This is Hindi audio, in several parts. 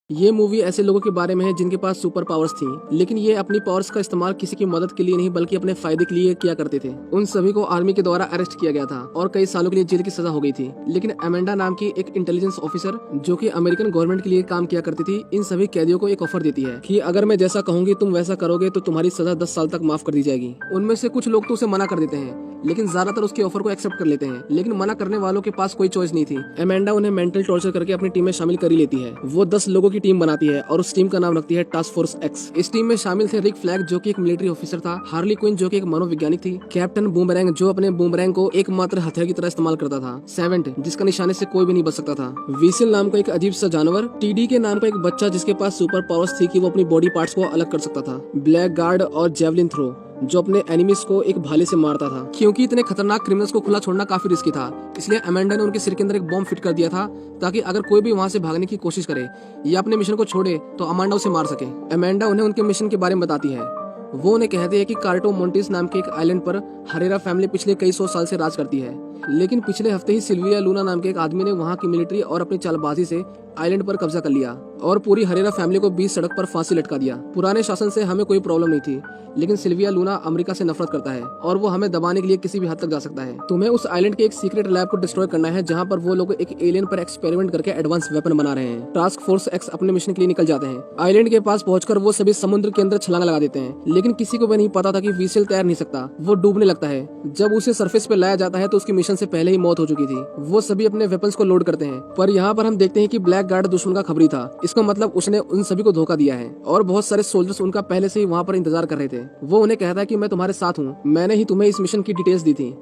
ये मूवी ऐसे लोगों के बारे में है जिनके पास सुपर पावर्स थी, लेकिन ये अपनी पावर्स का इस्तेमाल किसी की मदद के लिए नहीं बल्कि अपने फायदे के लिए किया करते थे। उन सभी को आर्मी के द्वारा अरेस्ट किया गया था और कई सालों के लिए जेल की सजा हो गई थी। लेकिन अमेंडा नाम की एक इंटेलिजेंस ऑफिसर जो कि अमेरिकन गवर्नमेंट के लिए काम किया करती थी, इन सभी कैदियों को एक ऑफर देती है कि अगर मैं जैसा कहूंगी तुम वैसा करोगे तो तुम्हारी सजा 10 साल तक माफ कर दी जाएगी। उनमें से कुछ लोग तो उसे मना कर देते हैं, लेकिन ज्यादातर उसके ऑफर को एक्सेप्ट कर लेते हैं। लेकिन मना करने वालों के पास कोई चॉइस नहीं थी। अमेंडा उन्हें मेंटल टॉर्चर करके अपनी टीम में शामिल कर ही लेती है। वो 10 लोगों की टीम बनाती है और उस टीम का नाम रखती है टास्क फोर्स एक्स। इस टीम में शामिल थे रिक फ्लैग जो कि एक मिलिट्री ऑफिसर था, हार्ली क्विन जो कि एक मनोवैज्ञानिक थी, कैप्टन बूमरैंग जो अपने बूमरैंग को एकमात्र हथियार की तरह इस्तेमाल करता था, सेवेंट जिसका निशाने से कोई भी नहीं बच सकता था, व्हीसल नाम का एक अजीब सा जानवर, टीडी के नाम का एक बच्चा जिसके पास सुपर पावर्स थी कि वो अपनी बॉडी पार्ट्स को अलग कर सकता था, ब्लैक गार्ड और जेवलिन थ्रो जो अपने एनिमीज को एक भाले से मारता था। क्योंकि इतने खतरनाक क्रिमिनल्स को खुला छोड़ना काफी रिस्की था, इसलिए अमेंडा ने उनके सिर के अंदर एक बॉम्ब फिट कर दिया था ताकि अगर कोई भी वहां से भागने की कोशिश करे या अपने मिशन को छोड़े तो अमांडा उसे मार सके। अमेंडा उन्हें उनके मिशन के बारे में बताती है। वो उन्हें कहते हैं कि कार्टो मोंटिस नाम के एक आइलैंड पर हरेरा फैमिली पिछले कई 100 साल से राज करती है, लेकिन पिछले हफ्ते ही सिल्विया लूना नाम के एक आदमी ने वहां की मिलिट्री और अपनी चालबाजी से आइलैंड पर कब्जा कर लिया और पूरी हरेरा फैमिली को बीच सड़क पर फांसी लटका दिया। पुराने शासन से हमें कोई प्रॉब्लम नहीं थी, लेकिन सिल्विया लूना अमेरिका से नफरत करता है और वो हमें दबाने के लिए किसी भी हद तक जा सकता है। तुम्हें उस आइलैंड के एक सीक्रेट लैब को डिस्ट्रॉय करना है जहां पर वो लोग एक एलियन पर एक्सपेरिमेंट करके एडवांस वेपन बना रहे हैं। टास्क फोर्स एक्स अपने मिशन के लिए निकल जाते हैं। आइलैंड के पास पहुंचकर वो सभी समुद्र के अंदर छलांग लगा देते हैं, लेकिन किसी को भी नहीं पता था कि व्हीसल तैर नहीं सकता, वो डूबने लगता है। जब उसे सरफेस पे लाया जाता है तो उसकी मिशन से पहले ही मौत हो चुकी थी। वो सभी अपने वेपन्स को लोड करते हैं, पर यहाँ पर हम देखते हैं कि ब्लैक गार्ड दुश्मन का खबरी था। इसका मतलब उसने उन सभी को धोखा दिया है और बहुत सारे सोल्जर्स उनका पहले से ही वहाँ पर इंतजार कर रहे थे। वो उन्हें कहता है कि मैं तुम्हारे साथ हूँ, मैंने ही तुम्हें इस मिशन की डिटेल्स दी थी,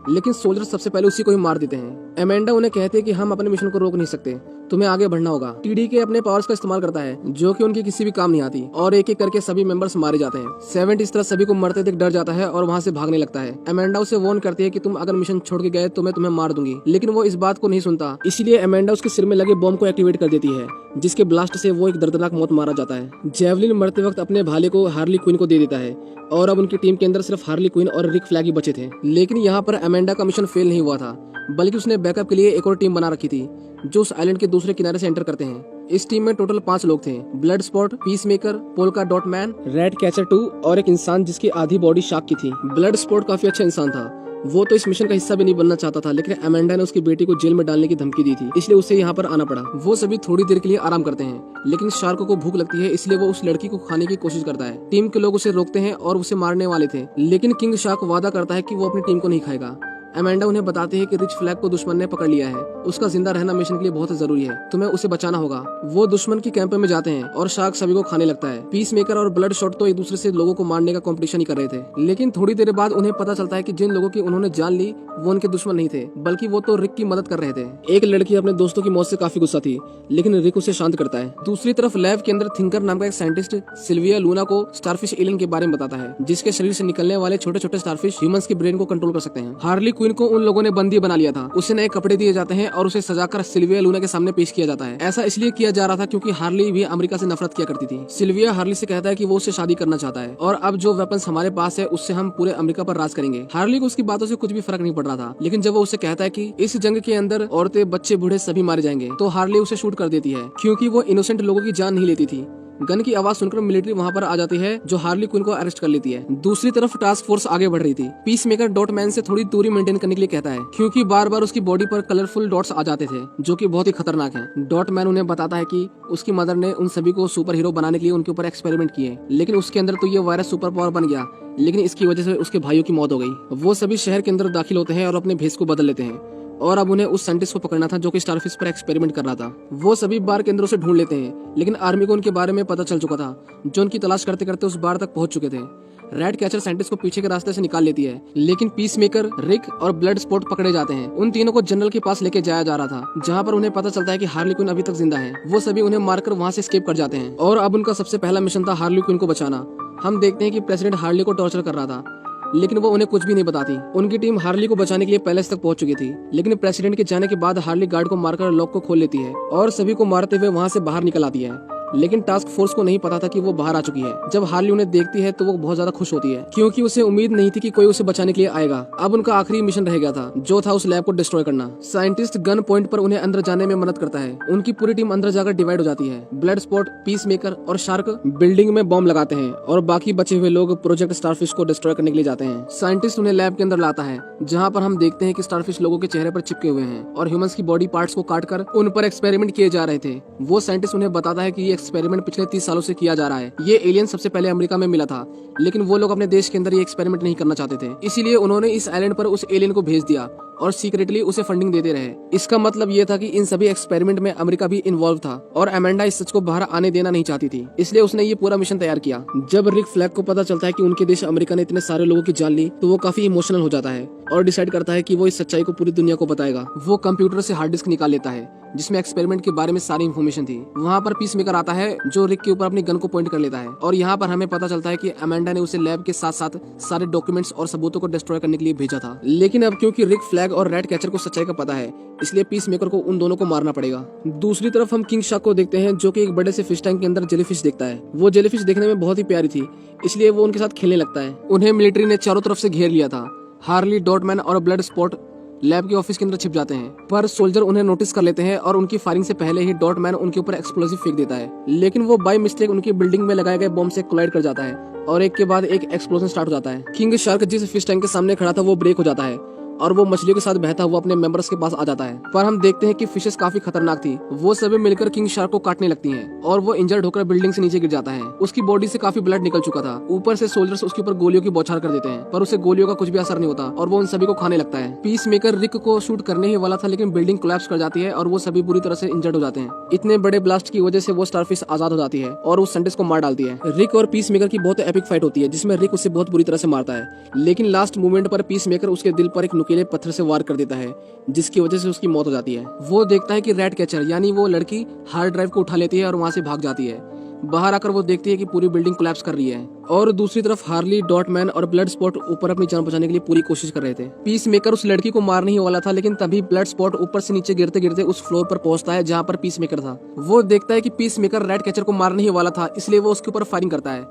लेकिन सोल्जर सबसे पहले उसी को ही मार देते हैं। अमेंडा उन्हें कहते हैं कि हम अपने मिशन को रोक नहीं सकते, तुम्हें आगे बढ़ना होगा। टीडी के अपने पावर्स का इस्तेमाल करता है जो कि उनकी किसी भी काम नहीं आती और एक एक करके सभी मेंबर्स मारे जाते हैं। सेवेंट इस तरह सभी को मरते देख डर जाता है और वहाँ से भागने लगता है। अमेंडा उसे वार्न करती है कि तुम अगर मिशन छोड़ के गए तो मैं तुम्हें मार दूंगी, लेकिन वो इस बात को नहीं सुनता। इसलिए अमेंडा उसके सिर में लगे बॉम्ब को एक्टिवेट कर देती है, जिसके ब्लास्ट से वो एक दर्दनाक मौत मारा जाता है। जेवलिन मरते वक्त अपने भाले को हार्ली क्विन को दे देता है और अब उनकी टीम के अंदर सिर्फ हार्ली क्विन और रिक फ्लैग ही बचे थे। लेकिन यहाँ पर अमेंडा का मिशन फेल नहीं हुआ था, बल्कि उसने बैकअप के लिए एक और टीम बना रखी थी जो उस आइलैंड के दूसरे किनारे से एंटर करते हैं। इस टीम में टोटल 5 लोग थे, blood spot, peace maker, polka dot man, red catcher 2 और एक इंसान जिसकी आधी बॉडी शार्क की थी। ब्लड स्पॉट काफी अच्छा इंसान था, वो तो इस मिशन का हिस्सा भी नहीं बनना चाहता था, लेकिन अमेंडा ने उसकी बेटी को जेल में डालने की धमकी दी थी, इसलिए उसे यहाँ पर आना पड़ा। वो सभी थोड़ी देर के लिए आराम करते हैं, लेकिन शार्क को भूख लगती है, इसलिए वो उस लड़की को खाने की कोशिश करता है। टीम के लोग उसे रोकते हैं और उसे मारने वाले थे, लेकिन किंग शार्क वादा करता है कि वो अपनी टीम को नहीं खाएगा। अमेंडा उन्हें बताती है कि रिच फ्लैग को दुश्मन ने पकड़ लिया है, उसका जिंदा रहना मिशन के लिए बहुत जरूरी है, तुम्हें उसे बचाना होगा। वो दुश्मन की कैंप में जाते हैं और शार्क सभी को खाने लगता है। पीस मेकर और ब्लड शॉट तो एक दूसरे से लोगों को मारने का कंपटीशन ही कर रहे थे, लेकिन थोड़ी देर बाद उन्हें पता चलता है कि जिन लोगों की उन्होंने जान ली वो उनके दुश्मन नहीं थे, बल्कि वो तो रिक की मदद कर रहे थे। एक लड़की अपने दोस्तों की मौत से काफी गुस्सा थी, लेकिन रिक उसे शांत करता है। दूसरी तरफ लैब के अंदर थिंकर नाम का एक साइंटिस्ट सिल्विया लूना को स्टारफिश एलियन के बारे में बताता है, जिसके शरीर से निकलने वाले छोटे छोटे स्टारफिश ह्यूमंस के ब्रेन को कंट्रोल कर सकते हैं। हार्ली क्विन को उन लोगों ने बंदी बना लिया था, उसे नए कपड़े दिए जाते हैं और उसे सजाकर सिल्विया लूना के सामने पेश किया जाता है। ऐसा इसलिए किया जा रहा था क्योंकि हार्ली भी अमेरिका से नफरत किया करती थी। सिल्विया हार्ली से कहता है कि वो उससे शादी करना चाहता है और अब जो वेपन्स हमारे पास है उससे हम पूरे अमेरिका पर राज करेंगे। हार्ली को उसकी बातों से कुछ भी फर्क नहीं पड़ रहा था, लेकिन जब वो उसे कहता है कि इस जंग के अंदर औरतें, बच्चे, बूढ़े सभी मारे जाएंगे, तो हार्ली उसे शूट कर देती है क्योंकि वो इनोसेंट लोगों की जान नहीं लेती थी। गन की आवाज सुनकर मिलिट्री वहां पर आ जाती है जो हार्ली क्विन को अरेस्ट कर लेती है। दूसरी तरफ टास्क फोर्स आगे बढ़ रही थी। पीस मेकर डॉट मैन से थोड़ी दूरी मेंटेन करने के लिए कहता है क्योंकि बार बार उसकी बॉडी पर कलरफुल डॉट्स आ जाते थे जो कि बहुत ही खतरनाक हैं। डॉट मैन उन्हें बताता है कि उसकी मदर ने उन सभी को सुपर हीरो बनाने के लिए उनके ऊपर एक्सपेरिमेंट किए, लेकिन उसके अंदर तो ये वायरस सुपर पावर बन गया, लेकिन इसकी वजह से उसके भाइयों की मौत हो गई। वो सभी शहर के अंदर दाखिल होते हैं और अपने भेष को बदल लेते हैं और अब उन्हें उस साइंटिस्ट को पकड़ना था जो कि स्टारफिश पर एक्सपेरिमेंट कर रहा था। वो सभी बार के अंदर उसे ढूंढ लेते हैं, लेकिन आर्मी को उनके बारे में पता चल चुका था, जो उनकी तलाश करते करते उस बार तक पहुंच चुके थे। रेड कैचर साइंटिस्ट को पीछे के रास्ते से निकाल लेती है, लेकिन पीस मेकर, रिक और ब्लड स्पॉट पकड़े जाते हैं। उन तीनों को जनरल के पास लेके जाया जा रहा था, जहाँ पर उन्हें पता चलता है कि हार्ली क्विन अभी तक जिंदा है। वो सभी उन्हें मारकर वहाँ से एस्केप कर जाते हैं और अब उनका सबसे पहला मिशन था हार्ली क्विन को बचाना। हम देखते हैं कि प्रेसिडेंट हार्ली को टॉर्चर कर रहा था, लेकिन वो उन्हें कुछ भी नहीं बताती। उनकी टीम हार्ली को बचाने के लिए पैलेस तक पहुंच चुकी थी, लेकिन प्रेसिडेंट के जाने के बाद हार्ली गार्ड को मारकर लॉक को खोल लेती है और सभी को मारते हुए वहां से बाहर निकल आती है। लेकिन टास्क फोर्स को नहीं पता था कि वो बाहर आ चुकी है। जब हार्ली उन्हें देखती है तो वो बहुत ज्यादा खुश होती है क्योंकि उसे उम्मीद नहीं थी कि कोई उसे बचाने के लिए आएगा। अब उनका आखिरी मिशन रह गया था, जो था उस लैब को डिस्ट्रॉय करना। साइंटिस्ट गन पॉइंट पर उन्हें अंदर जाने में मदद करता है। उनकी पूरी टीम अंदर जाकर डिवाइड हो जाती है। ब्लड स्पॉट, पीस मेकर और शार्क बिल्डिंग में बॉम्ब लगाते हैं और बाकी बचे हुए लोग प्रोजेक्ट स्टारफिश को डिस्ट्रॉय करने के लिए जाते हैं। साइंटिस्ट उन्हें लैब के अंदर लाता है, जहाँ पर हम देखते हैं कि स्टारफिश लोगों के चेहरे पर चिपके हुए हैं और ह्यूमंस की बॉडी पार्ट्स को काटकर उन पर एक्सपेरिमेंट किए जा रहे थे। वो साइंटिस्ट उन्हें बताता है कि ये एक्सपेरिमेंट पिछले 30 सालों से किया जा रहा है। ये एलियन सबसे पहले अमेरिका में मिला था, लेकिन वो लोग अपने देश के अंदर ये एक्सपेरिमेंट नहीं करना चाहते थे, इसीलिए उन्होंने इस आइलैंड पर उस एलियन को भेज दिया और सीक्रेटली उसे फंडिंग देते रहे। इसका मतलब ये था कि इन सभी एक्सपेरिमेंट में अमेरिका भी इन्वॉल्व था और अमेंडा इस सच को बाहर आने देना नहीं चाहती थी, इसलिए उसने ये पूरा मिशन तैयार किया। जब रिक फ्लैग को पता चलता है कि उनके देश अमेरिका ने इतने सारे लोगों की जान ली, तो वो काफी इमोशनल हो जाता है और डिसाइड करता है कि वो इस सच्चाई को पूरी दुनिया को बताएगा। वो कंप्यूटर से हार्ड डिस्क निकाल लेता है जिसमें एक्सपेरिमेंट के बारे में सारी इन्फॉर्मेशन थी। वहाँ पर पीस मेकर आता है जो रिक के ऊपर अपनी गन को पॉइंट कर लेता है और यहाँ पर हमें पता चलता है कि अमेंडा ने उसे लैब के साथ साथ सारे डॉक्यूमेंट्स और सबूतों को डिस्ट्रॉय करने के लिए भेजा था। लेकिन अब क्योंकि रिक फ्लैग और रेड कैचर को सच्चाई का पता है, इसलिए पीस मेकर को उन दोनों को मारना पड़ेगा। दूसरी तरफ हम किंग शार्क को देखते हैं, जो कि एक बड़े से फिश टैंक के अंदर जेलीफिश देखता है। वो जेलीफिश देखने में बहुत ही प्यारी थी, इसलिए वो उनके साथ खेलने लगता है। उन्हें मिलिट्री ने चारों तरफ से घेर लिया था। हार्ली, डॉटमैन और ब्लड स्पॉट लैब के ऑफिस के अंदर छिप जाते हैं, पर सोल्जर उन्हें नोटिस कर लेते हैं और उनकी फायरिंग से पहले ही डॉटमैन उनके ऊपर एक्सप्लोसिव फेंक देता है। लेकिन वो बाय मिस्टेक उनकी बिल्डिंग में लगाए गए बॉम्ब से कोलाइड कर जाता है और एक के बाद एक एक्सप्लोजन स्टार्ट हो जाता है। किंग शार्क जिस फिश टैंक के सामने खड़ा था वो ब्रेक हो जाता है और वो मछलियों के साथ बहता हुआ अपने मेंबर्स के पास आ जाता है। पर हम देखते हैं कि फिशेस काफी खतरनाक थी। वो सभी मिलकर किंग शार्क को काटने लगती हैं और वो इंजर्ड होकर बिल्डिंग से नीचे गिर जाता है। उसकी बॉडी से काफी ब्लड निकल चुका था। ऊपर से सोल्जर्स उसके ऊपर गोलियों की बौछार कर देते हैं, पर उसे गोलियों का कुछ भी असर नहीं होता और वो उन सभी को खाने लगता है। पीस मेकर रिक को शूट करने ही वाला था, लेकिन बिल्डिंग कोलैप्स कर जाती है और वो सभी बुरी तरह से इंजर्ड हो जाते हैं। इतने बड़े ब्लास्ट की वजह से वो स्टारफिश आजाद हो जाती है और उस साइंटिस्ट को मार डालती है। रिक और पीस मेकर की बहुत एपिक फाइट होती है, जिसमें रिक उसे बहुत बुरी तरह से मारता है, लेकिन लास्ट मोमेंट पर पीस मेकर उसके दिल पर एक नुकीले पत्थर से वार कर देता है, जिसकी वजह से उसकी मौत हो जाती है। वो देखता है कि रेड कैचर यानी वो लड़की हार्ड ड्राइव को उठा लेती है और वहाँ से भाग जाती है। बाहर आकर वो देखती है कि पूरी बिल्डिंग कोलैप्स कर रही है और दूसरी तरफ हार्ली, डॉटमैन और ब्लड स्पॉट ऊपर अपनी जान बचाने के लिए पूरी कोशिश कर रहे थे। पीस मेकर उस लड़की को मारने ही वाला था, लेकिन तभी ब्लड स्पॉट ऊपर से नीचे गिरते गिरते उस फ्लोर पर पहुंचता है जहाँ पर पीस मेकर था। वो देखता है कि पीस मेकर रेड कैचर को मारने ही वाला था, इसलिए वो उसके ऊपर फायरिंग करता है।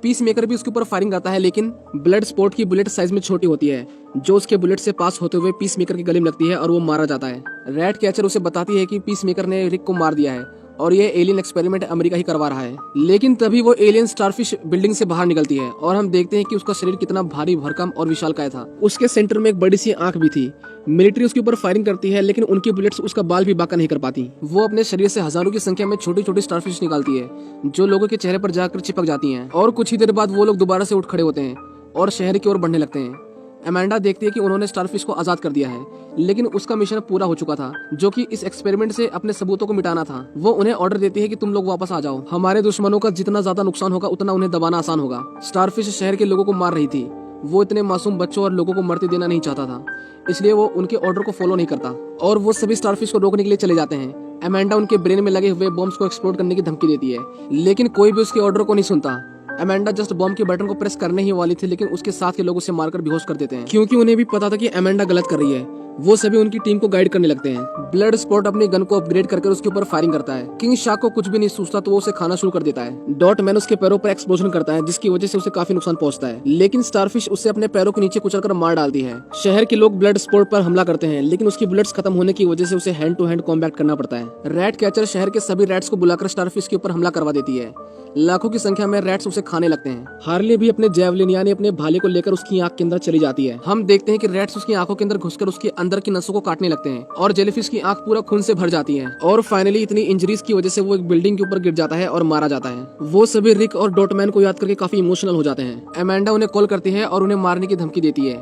पीस मेकर भी उसके ऊपर फायरिंग करता है, लेकिन ब्लड स्पॉट की बुलेट साइज में छोटी होती है, जो उसके बुलेट से पास होते हुए पीस मेकर के गले में लगती है और वो मारा जाता है। रेड कैचर उसे बताती है कि पीस मेकर ने रिक को मार दिया है और ये एलियन एक्सपेरिमेंट अमेरिका ही करवा रहा है। लेकिन तभी वो एलियन स्टारफिश बिल्डिंग से बाहर निकलती है और हम देखते हैं कि उसका शरीर कितना भारी भरकम और विशालकाय था। उसके सेंटर में एक बड़ी सी आंख भी थी। मिलिट्री उसके ऊपर फायरिंग करती है, लेकिन उनकी बुलेट्स उसका बाल भी बांका नहीं कर पाती। वो अपने शरीर से हजारों की संख्या में छोटी छोटी स्टारफिश निकालती है, जो लोगों के चेहरे पर जाकर चिपक जाती हैं और कुछ ही देर बाद वो लोग दोबारा से उठ खड़े होते हैं और शहर की ओर बढ़ने लगते हैं। अमेंडा देखती है कि उन्होंने स्टारफिश को आजाद कर दिया है, लेकिन उसका मिशन पूरा हो चुका था, जो कि इस एक्सपेरिमेंट से अपने सबूतों को मिटाना था। वो उन्हें ऑर्डर देती है कि तुम लोग वापस आ जाओ, हमारे दुश्मनों का जितना ज्यादा नुकसान होगा उतना उन्हें दबाना आसान होगा। स्टारफिश शहर के लोगों को मार रही थी। वो इतने मासूम बच्चों और लोगों को मरते देना नहीं चाहता था, इसलिए वो उनके ऑर्डर को फॉलो नहीं करता और वो सभी स्टारफिश को रोकने के लिए चले जाते हैं। अमेंडा उनके ब्रेन में लगे हुए बॉम्ब्स को एक्सप्लोड करने की धमकी देती है, लेकिन कोई भी उसके ऑर्डर को नहीं सुनता। अमेंडा जस्ट बॉम्ब के बटन को प्रेस करने ही वाली थी, लेकिन उसके साथ के लोग उसे मारकर बेहोश कर देते हैं, क्योंकि उन्हें भी पता था कि अमेंडा गलत कर रही है। वो सभी उनकी टीम को गाइड करने लगते हैं। ब्लड स्पॉट अपनी गन को अपग्रेड करके उसके ऊपर फायरिंग करता है। किंग शार्क को कुछ भी नहीं सूझता तो वो उसे खाना शुरू कर देता है। डॉटमैन उसके पैरों पर एक्सप्लोजन करता है, जिसकी वजह से उसे काफी नुकसान पहुंचता है, लेकिन स्टारफिश उसे अपने पैरों के नीचे कुचलकर मार डालती है। शहर के लोग ब्लड स्पॉट पर हमला करते हैं, लेकिन उसकी बुलेट्स खत्म होने की वजह से उसे हैंड टू हैंड कॉम्बैट करना पड़ता है। रेड कैचर शहर के सभी रैट्स को बुलाकर स्टारफिश के ऊपर हमला करवा देती है। लाखों की संख्या में रैट्स उसे खाने लगते हैं। हार्ली भी अपने जैवलिन यानी अपने भाले को लेकर उसकी आंख के अंदर चली जाती है। हम देखते हैं कि रैट्स उसकी आंखों के अंदर घुसकर उसके अंदर की नसों को काटने लगते हैं और जेलीफिश की आंख पूरा खून से भर जाती है और फाइनली इतनी इंजरीज की वजह से वो एक बिल्डिंग के ऊपर गिर जाता है और मारा जाता है। वो सभी रिक और डॉटमैन को याद करके काफी इमोशनल हो जाते हैं। अमेंडा उन्हें कॉल करती है और उन्हें मारने की धमकी देती है।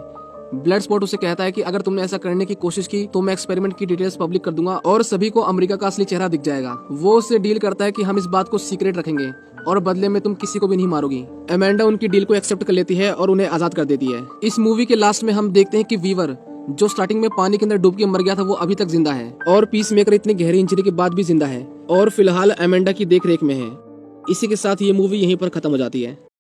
ब्लड स्पॉट उसे कहता है कि अगर तुमने ऐसा करने की कोशिश की तो मैं एक्सपेरिमेंट की डिटेल्स पब्लिक कर दूंगा और सभी को अमेरिका का असली चेहरा दिख जाएगा। वो उससे डील करता है कि हम इस बात को सीक्रेट रखेंगे और बदले में तुम किसी को भी नहीं मारोगी। अमेंडा उनकी डील को एक्सेप्ट कर लेती है और उन्हें आजाद कर देती है। इस मूवी के लास्ट में हम देखते हैं कि वीवर, जो स्टार्टिंग में पानी के अंदर डूब के मर गया था, वो अभी तक जिंदा है और पीस मेकर इतनी गहरी इंजरी के बाद भी जिंदा है और फिलहाल अमेंडा की देख रेख में है। इसी के साथ ये मूवी यहीं पर खत्म हो जाती है।